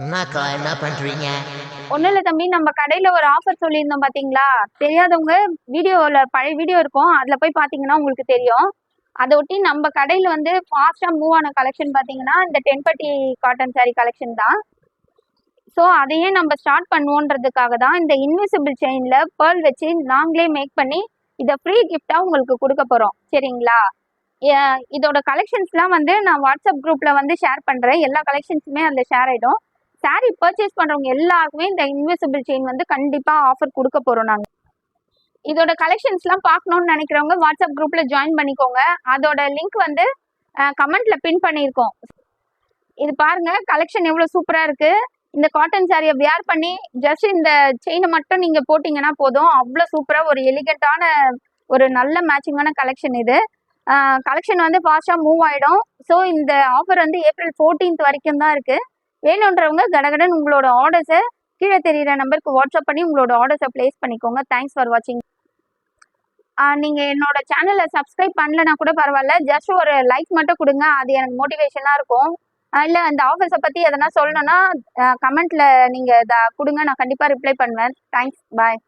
என்னக்கா என்ன பண்றீங்க? ஒன்றும் இல்லை தம்பி, நம்ம கடையில் ஒரு ஆஃபர் சொல்லியிருந்தோம் பார்த்தீங்களா? தெரியாதவங்க வீடியோவில் பழைய வீடியோ இருக்கும், அதில் போய் பார்த்தீங்கன்னா உங்களுக்கு தெரியும். அதை ஒட்டி நம்ம கடையில் வந்து ஃபாஸ்ட்டாக மூவ் ஆன கலெக்ஷன் பார்த்தீங்கன்னா இந்த டென்பட்டி காட்டன் சாரீ கலெக்ஷன் தான். ஸோ அதையே நம்ம ஸ்டார்ட் பண்ணுவோன்றதுக்காக தான் இந்த இன்விசிபிள் செயினில் பேர்ல் வச்சு நாங்களே மேக் பண்ணி இதை ஃப்ரீ கிஃப்டாக உங்களுக்கு கொடுக்க போகிறோம். சரிங்களா? இதோட கலெக்ஷன்ஸ்லாம் வந்து நான் வாட்ஸ்அப் குரூப்பில் வந்து ஷேர் பண்ணுறேன். எல்லா கலெக்ஷன்ஸுமே அதில் ஷேர் ஆகிடும். சாரீ பர்ச்சேஸ் பண்ணுறவங்க எல்லாருக்குமே இந்த இன்விசிபிள் செயின் வந்து கண்டிப்பாக ஆஃபர் கொடுக்க போகிறோம் நாங்கள். இதோட கலெக்ஷன்ஸ்லாம் பார்க்கணுன்னு நினைக்கிறவங்க வாட்ஸ்அப் குரூப்பில் ஜாயின் பண்ணிக்கோங்க. அதோட லிங்க் வந்து கமெண்ட்டில் பின் பண்ணியிருக்கோம். இது பாருங்க, கலெக்ஷன் எவ்வளோ சூப்பராக இருக்குது. இந்த காட்டன் சாரியை வியர் பண்ணி ஜஸ்ட் இந்த செயினை மட்டும் நீங்கள் போட்டிங்கன்னா போதும், அவ்வளோ சூப்பராக ஒரு எலிகண்டான ஒரு நல்ல மேட்சிங்கான கலெக்ஷன் இது. கலெக்ஷன் வந்து ஃபாஸ்ட்டாக மூவ் ஆகிடும். ஸோ இந்த ஆஃபர் வந்து April 14th வரைக்கும் தான் இருக்குது. வேணுன்றவங்க கடகடன் உங்களோட ஆர்டர்ஸை கீழே தெரியிற நம்பருக்கு வாட்ஸ்அப் பண்ணி உங்களோட ஆர்டர்ஸை பிளேஸ் பண்ணிக்கோங்க. தேங்க்ஸ் ஃபார் வாட்சிங். நீங்கள் என்னோட சேனலை சப்ஸ்கிரைப் பண்ணலனா கூட பரவாயில்ல, ஜஸ்ட் ஒரு லைக் மட்டும் கொடுங்க, அது எனக்கு மோட்டிவேஷனாக இருக்கும். இல்லை இந்த ஆஃபர்ஸை பற்றி எதனா சொல்லணும்னா கமெண்ட்டில் நீங்கள் கொடுங்க, நான் கண்டிப்பாக ரிப்ளை பண்ணுவேன். தேங்க்ஸ், பாய்.